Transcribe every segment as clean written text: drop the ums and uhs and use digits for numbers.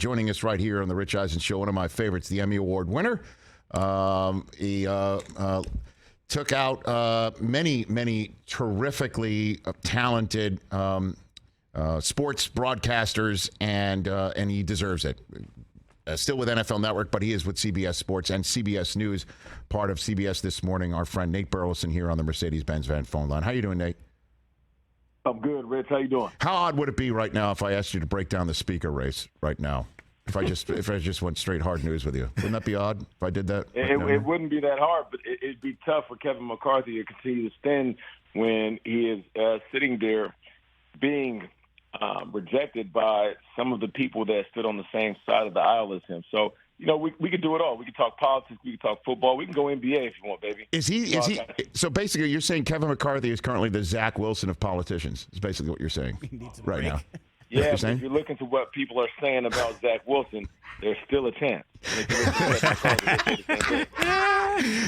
Joining us right here on the Rich Eisen Show, one of my favorites, the Emmy Award winner. He took out many terrifically talented sports broadcasters, and he deserves it. Still with NFL Network, but he is with CBS Sports and CBS News, part of CBS This Morning. Our friend Nate Burleson here on the Mercedes-Benz van phone line. How you doing, Nate? I'm good, Rich. How you doing? How odd would it be right now if I asked you to break down the speaker race right now? If I just went straight hard news with you, wouldn't that be odd if I did that? It wouldn't be that hard, but it'd be tough for Kevin McCarthy to continue to stand when he is sitting there being rejected by some of the people that stood on the same side of the aisle as him. So, we could do it all. We could talk politics. We could talk football. We can go NBA if you want, baby. Is he? So basically, you're saying Kevin McCarthy is currently the Zach Wilson of politicians. Is basically what you're saying right now. Yeah, but if you look into what people are saying about Zach Wilson, there's still a chance.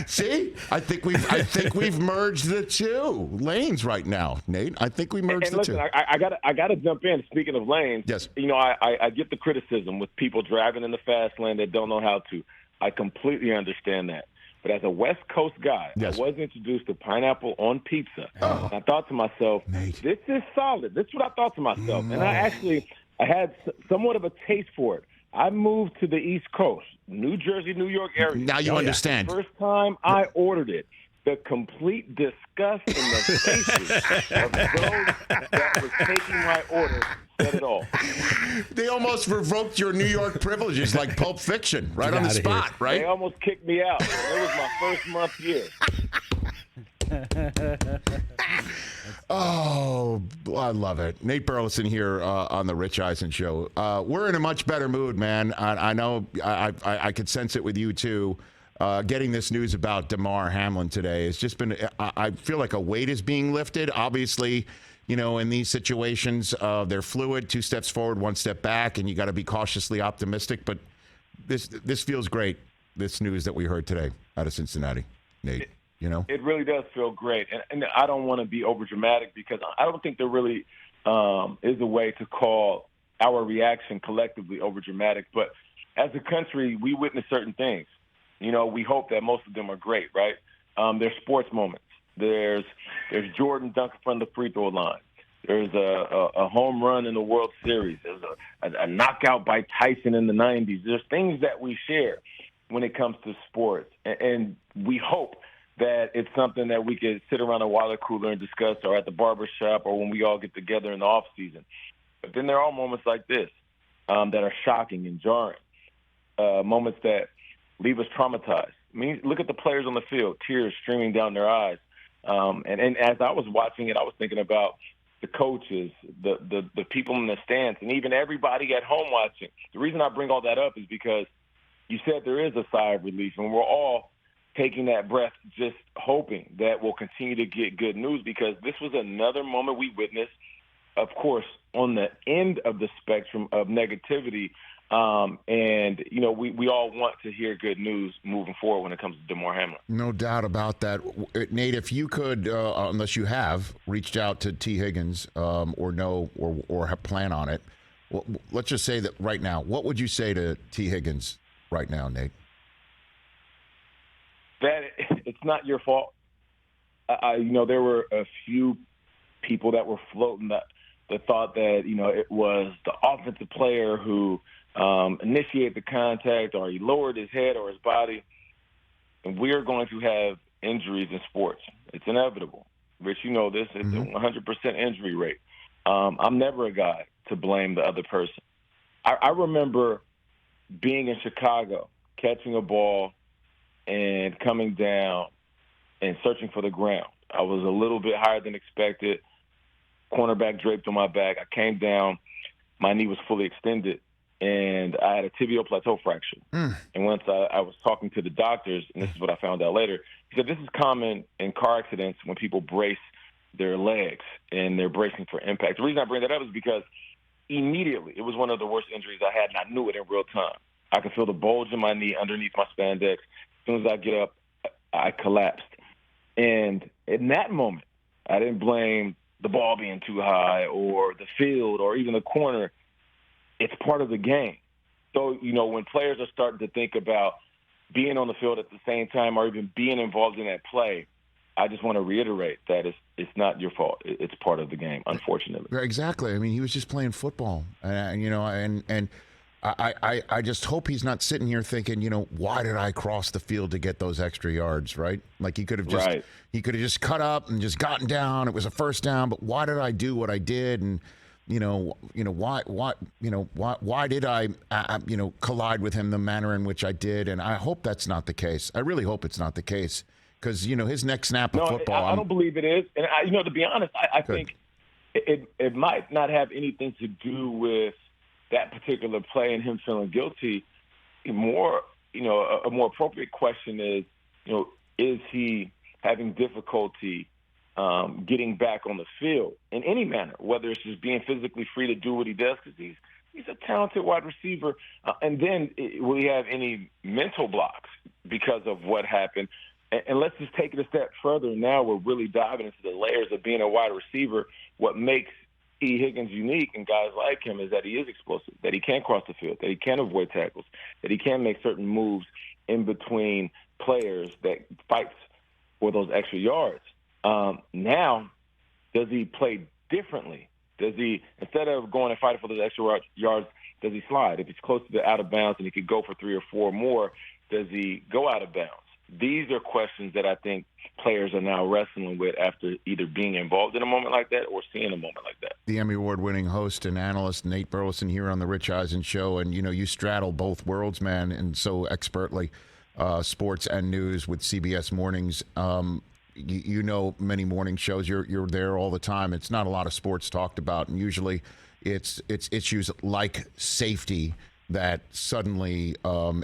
See, I think we've merged the two lanes right now, Nate. I think we merged the two. I got to jump in. Speaking of lanes, yes. I get the criticism with people driving in the fast lane that don't know how to. I completely understand that. But as a West Coast guy, yes. I was introduced to pineapple on pizza. Oh. And I thought to myself, Nate, this is solid. This is what I thought to myself. And I had somewhat of a taste for it. I moved to the East Coast, New Jersey, New York area. Now you understand. The first time I ordered it, the complete disgust in the faces of those that were taking my order said it all. They almost revoked your New York privileges like Pulp Fiction, right on the spot, right? They almost kicked me out. It was my first month here. Oh, I love it. Nate Burleson here on the Rich Eisen Show. We're in a much better mood, man. I know I could sense it with you, too. Getting this news about Damar Hamlin today has just been, I feel like a weight is being lifted. Obviously, in these situations, they're fluid, 2 steps forward, 1 step back, and you got to be cautiously optimistic. But this feels great, this news that we heard today out of Cincinnati, Nate. It really does feel great. And I don't want to be overdramatic because I don't think there really is a way to call our reaction collectively overdramatic. But as a country, we witness certain things. We hope that most of them are great, right? There's sports moments. There's Jordan dunking from the free throw line. There's a home run in the World Series. There's a knockout by Tyson in the 90s. There's things that we share when it comes to sports. And we hope that it's something that we could sit around a water cooler and discuss, or at the barber shop, or when we all get together in the off season. But then there are moments like this that are shocking and jarring, moments that leave us traumatized. I mean, look at the players on the field, tears streaming down their eyes. And as I was watching it, I was thinking about the coaches, the people in the stands, and even everybody at home watching. The reason I bring all that up is because you said there is a sigh of relief, and we're all taking that breath, just hoping that we'll continue to get good news, because this was another moment we witnessed, of course, on the end of the spectrum of negativity. And, we all want to hear good news moving forward when it comes to Damar Hamlin. No doubt about that. Nate, if you could, unless you have reached out to T. Higgins or have plan on it, well, let's just say that right now, what would you say to T. Higgins right now, Nate? That it's not your fault. There were a few people that were floating the thought that, it was the offensive player who initiated the contact, or he lowered his head or his body. And we are going to have injuries in sports. It's inevitable. Rich, you know this. It's a 100% injury rate. I'm never a guy to blame the other person. I remember being in Chicago, catching a ball, and coming down and searching for the ground. I was a little bit higher than expected. Cornerback draped on my back. I came down. My knee was fully extended, and I had a tibial plateau fracture. And once I was talking to the doctors, and this is what I found out later, he said this is common in car accidents when people brace their legs and they're bracing for impact. The reason I bring that up is because immediately it was one of the worst injuries I had, and I knew it in real time. I could feel the bulge in my knee underneath my spandex. As soon as I get up, I collapsed. And in that moment, I didn't blame the ball being too high or the field or even the corner. It's part of the game. So, when players are starting to think about being on the field at the same time or even being involved in that play, I just want to reiterate that it's not your fault. It's part of the game, unfortunately. Exactly. I mean, he was just playing football, and I just hope he's not sitting here thinking, why did I cross the field to get those extra yards, right? Like he could have just cut up and just gotten down. It was a first down, but why did I do what I did? And why did I collide with him the manner in which I did? And I hope that's not the case. I really hope it's not the case. Because, his next snap of football. I don't believe it is. And, to be honest, I think it might not have anything to do with that particular play and him feeling guilty. A more appropriate question is he having difficulty getting back on the field in any manner, whether it's just being physically free to do what he does, because he's a talented wide receiver. And then will he have any mental blocks because of what happened? And let's just take it a step further. Now we're really diving into the layers of being a wide receiver. What makes Higgins unique and guys like him is that he is explosive, that he can cross the field, that he can avoid tackles, that he can make certain moves in between players that fights for those extra yards. Now, does he play differently? Does he, instead of going and fighting for those extra yards, does he slide? If he's close to the out of bounds and he could go for 3 or 4 more, does he go out of bounds? These are questions that I think players are now wrestling with after either being involved in a moment like that or seeing a moment like that. The Emmy Award-winning host and analyst Nate Burleson here on the Rich Eisen Show, and you straddle both worlds, man, and so expertly, sports and news with CBS Mornings. Many morning shows. You're there all the time. It's not a lot of sports talked about, and usually it's issues like safety that suddenly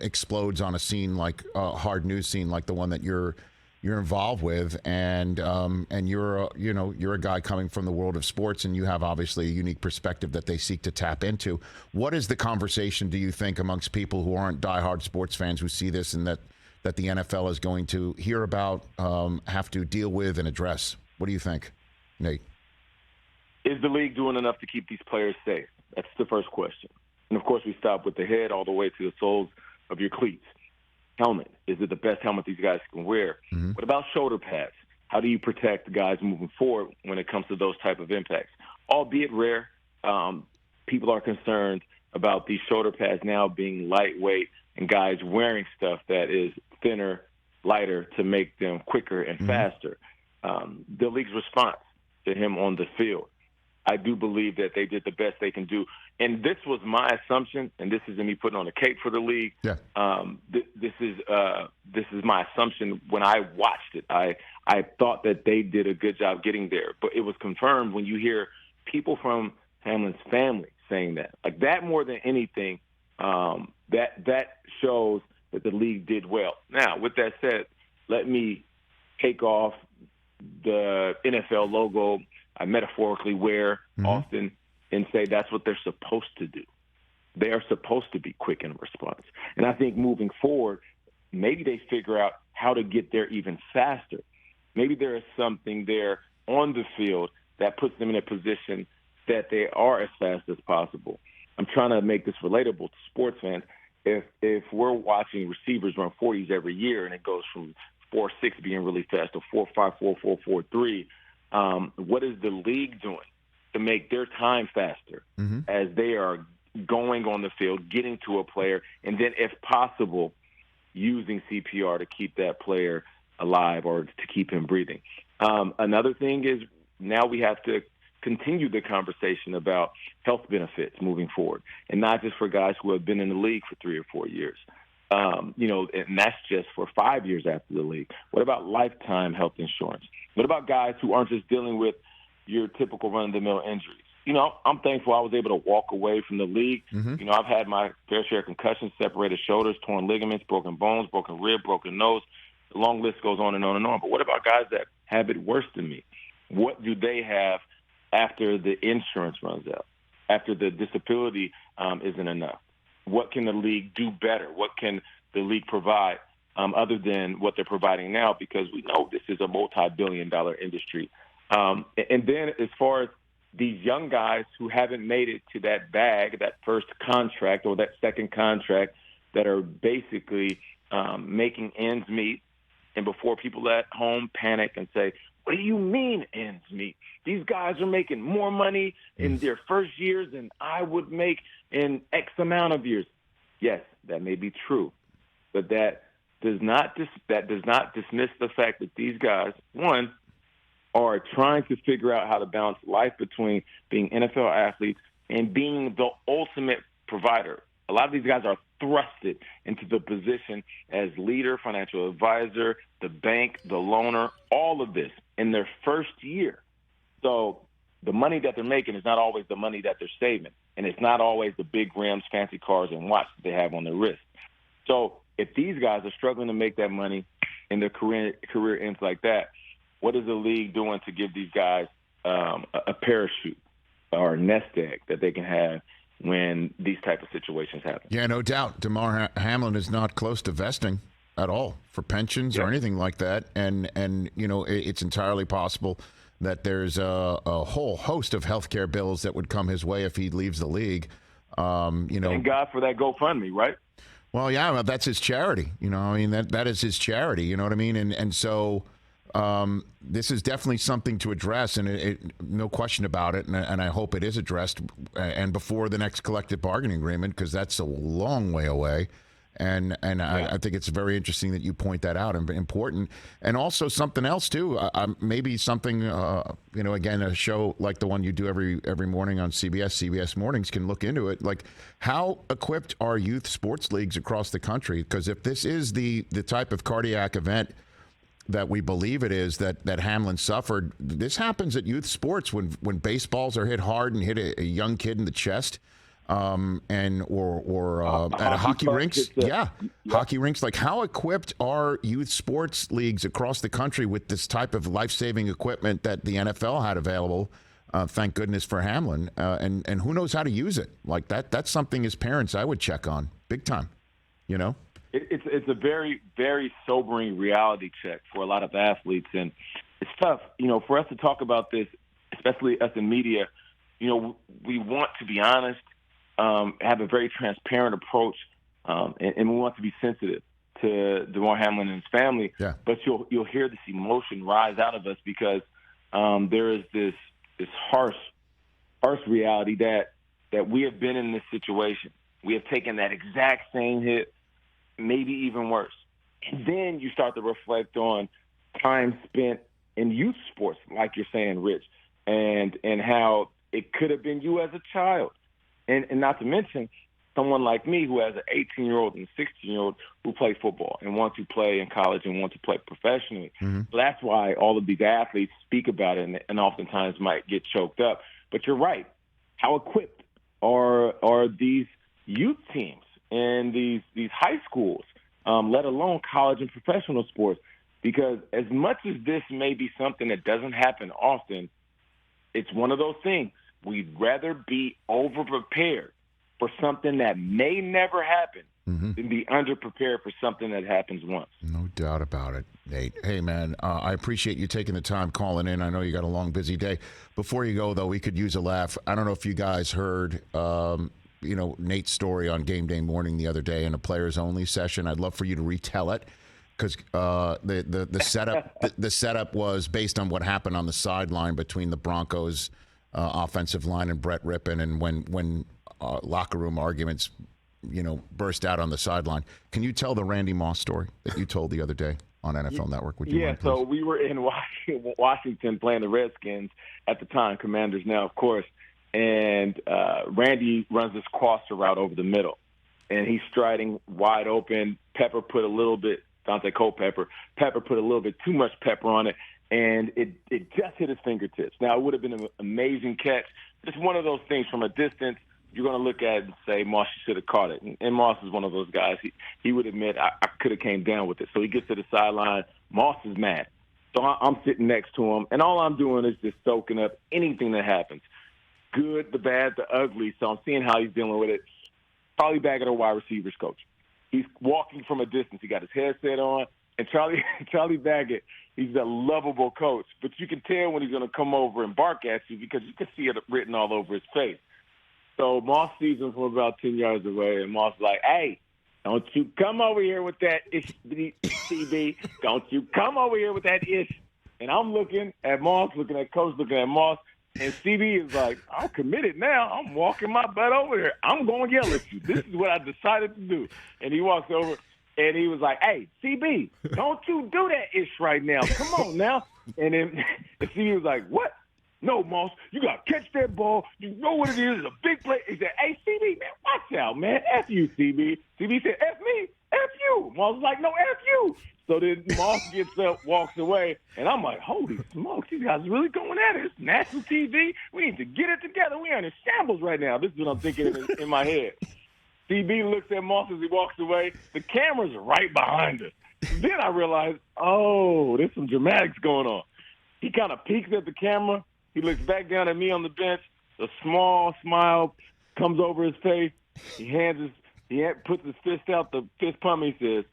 explodes on a scene like a hard news scene like the one that you're involved with, and you're a guy coming from the world of sports, and you have obviously a unique perspective that they seek to tap into. What is the conversation, do you think, amongst people who aren't diehard sports fans who see this and that the NFL is going to hear about, have to deal with and address? What do you think, Nate? Is the league doing enough to keep these players safe? That's the first question. And, of course, we stop with the head all the way to the soles of your cleats. Helmet. Is it the best helmet these guys can wear? Mm-hmm. What about shoulder pads? How do you protect guys moving forward when it comes to those type of impacts? Albeit rare, people are concerned about these shoulder pads now being lightweight and guys wearing stuff that is thinner, lighter to make them quicker and faster. The league's response to him on the field, I do believe that they did the best they can do. And this was my assumption, and this isn't me putting on a cape for the league. Yeah. This is my assumption when I watched it. I thought that they did a good job getting there, but it was confirmed when you hear people from Hamlin's family saying that. Like that more than anything, that shows that the league did well. Now, with that said, let me take off the NFL logo I metaphorically wear often and say that's what they're supposed to do. They are supposed to be quick in response. And I think moving forward, maybe they figure out how to get there even faster. Maybe there is something there on the field that puts them in a position that they are as fast as possible. I'm trying to make this relatable to sports fans. If we're watching receivers run 40s every year and it goes from 4.6 being really fast to 4.5, 4.4, 4.3, what is the league doing to make their time faster as they are going on the field, getting to a player, and then, if possible, using CPR to keep that player alive or to keep him breathing? Another thing is now we have to continue the conversation about health benefits moving forward, and not just for guys who have been in the league for 3 or 4 years. And that's just for 5 years after the league. What about lifetime health insurance? What about guys who aren't just dealing with your typical run-of-the-mill injuries? I'm thankful I was able to walk away from the league. I've had my fair share of concussions, separated shoulders, torn ligaments, broken bones, broken rib, broken nose. The long list goes on and on and on. But what about guys that have it worse than me? What do they have after the insurance runs out, after the disability isn't enough? What can the league do better? What can the league provide other than what they're providing now? Because we know this is a multi-billion-dollar industry. And then as far as these young guys who haven't made it to that bag, that first contract or that second contract, that are basically making ends meet. And before people at home panic and say, what do you mean ends meet? These guys are making more money in their first years than I would make in X amount of years. Yes, that may be true, but that does not dismiss the fact that these guys, one, are trying to figure out how to balance life between being NFL athletes and being the ultimate provider. A lot of these guys are thrusted into the position as leader, financial advisor, the bank, the loaner, all of this in their first year. So the money that they're making is not always the money that they're saving, and it's not always the big rims, fancy cars, and watch that they have on their wrist. So if these guys are struggling to make that money and their career ends like that, what is the league doing to give these guys a parachute or a nest egg that they can have when these type of situations happen? Yeah, no doubt. Damar Hamlin is not close to vesting at all for pensions or anything like that. And you know, it's entirely possible that there's a whole host of healthcare bills that would come his way if he leaves the league. You know, thank God for that GoFundMe, right? Well, yeah, well, that's his charity. You know, I mean, that is his charity. You know what I mean? And so this is definitely something to address, and no question about it. And I hope it is addressed, and before the next collective bargaining agreement, because that's a long way away. And I think it's very interesting that you point that out, and important. And also something else too, maybe something you know, again, a show like the one you do every morning on CBS Mornings can look into it. Like, how equipped are youth sports leagues across the country? Because if this is the type of cardiac event that we believe it is that Hamlin suffered, this happens at youth sports when baseballs are hit hard and hit a young kid in the chest. And or at a hockey rinks, hockey rinks. Like, how equipped are youth sports leagues across the country with this type of life-saving equipment that the NFL had available? Thank goodness for Hamlin, and who knows how to use it? Like that's something as parents I would check on big time. You know, it's a very, very sobering reality check for a lot of athletes, and it's tough. You know, for us to talk about this, especially us in media. You know, we want to be honest. Have a very transparent approach, and we want to be sensitive to Damar Hamlin and his family. Yeah. But you'll hear this emotion rise out of us because there is this harsh reality that we have been in this situation. We have taken that exact same hit, maybe even worse. And then you start to reflect on time spent in youth sports, like you're saying, Rich, and how it could have been you as a child. And not to mention someone like me who has an 18-year-old and a 16-year-old who play football and want to play in college and want to play professionally. Mm-hmm. So that's why all of these athletes speak about it and oftentimes might get choked up. But you're right. How equipped are these youth teams and these high schools, let alone college and professional sports? Because as much as this may be something that doesn't happen often, it's one of those things. We'd rather be over-prepared for something that may never happen than be under-prepared for something that happens once. No doubt about it, Nate. Hey, man, I appreciate you taking the time calling in. I know you got a long, busy day. Before you go, though, we could use a laugh. I don't know if you guys heard, you know, Nate's story on Game Day Morning the other day in a players-only session. I'd love for you to retell it. Because the setup was based on what happened on the sideline between the Broncos offensive line and Brett Rippon, and when locker room arguments, you know, burst out on the sideline. Can you tell the Randy Moss story that you told the other day on NFL Network? Would you mind, please? So we were in Washington playing the Redskins at the time, Commanders now, of course, and Randy runs this crosser route over the middle, and he's striding wide open. Pepper put a little bit, Dante Culpepper, Pepper put a little bit too much pepper on it, and it just hit his fingertips. Now, it would have been an amazing catch. It's one of those things from a distance, you're going to look at it and say, Moss should have caught it. And Moss is one of those guys. He would admit, I could have came down with it. So he gets to the sideline. Moss is mad. So I'm sitting next to him, and all I'm doing is just soaking up anything that happens, good, the bad, the ugly. So I'm seeing how he's dealing with it. Probably back at a wide receivers coach. He's walking from a distance. He got his headset on. And Charlie Baggett, he's a lovable coach, but you can tell when he's going to come over and bark at you because you can see it written all over his face. So Moss sees him from about 10 yards away, and Moss is like, hey, don't you come over here with that ish, CB. Don't you come over here with that ish. And I'm looking at Moss, looking at Coach, looking at Moss, and CB is like, I'm committed now. I'm walking my butt over here. I'm going to yell at you. This is what I decided to do. And he walks over, and he was like, hey, CB, don't you do that ish right now. Come on now. And then and CB was like, what? No, Moss, you got to catch that ball. You know what it is. It's a big play. He said, hey, CB, man, watch out, man. F you, CB. CB said, F me? F you. Moss was like, no, F you. So then Moss gets up, walks away, and I'm like, holy smokes, these guys are really going at it. It's national TV. We need to get it together. We are in shambles right now. This is what I'm thinking in my head. CB looks at Moss as he walks away. The camera's right behind us. Then I realized, oh, there's some dramatics going on. He kind of peeks at the camera. He looks back down at me on the bench. A small smile comes over his face. He puts his fist out, the fist pump. He says,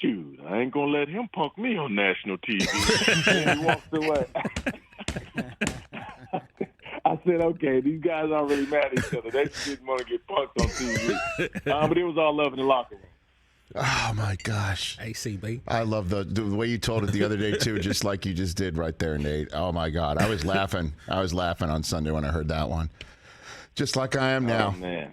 shoot, I ain't going to let him punk me on national TV. And he walks away. I said, okay, these guys aren't really mad at each other. They just didn't want to get punked on TV. But it was all love in the locker room. Oh, my gosh. ACB. I love the way you told it the other day, too, just like you just did right there, Nate. Oh, my God. I was laughing. On Sunday when I heard that one. Just like I am now. Oh, man.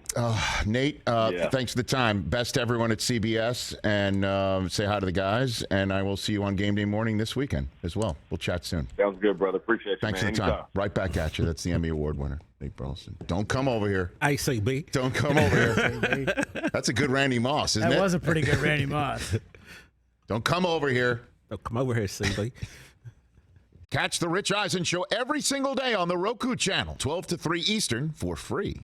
Nate, thanks for the time. Best to everyone at CBS, and say hi to the guys, and I will see you on Game Day morning this weekend as well. We'll chat soon. Sounds good, brother. Appreciate you, Thanks man. for the time. Anytime. Right back at you. That's the Emmy Award winner, Nate Burleson. Don't come over here. ACB. Don't come over here. That's a good Randy Moss, isn't it? That was a pretty good Randy Moss. Don't come over here. Don't come over here, CB. Catch the Rich Eisen Show every single day on the Roku channel, 12 to 3 Eastern, for free.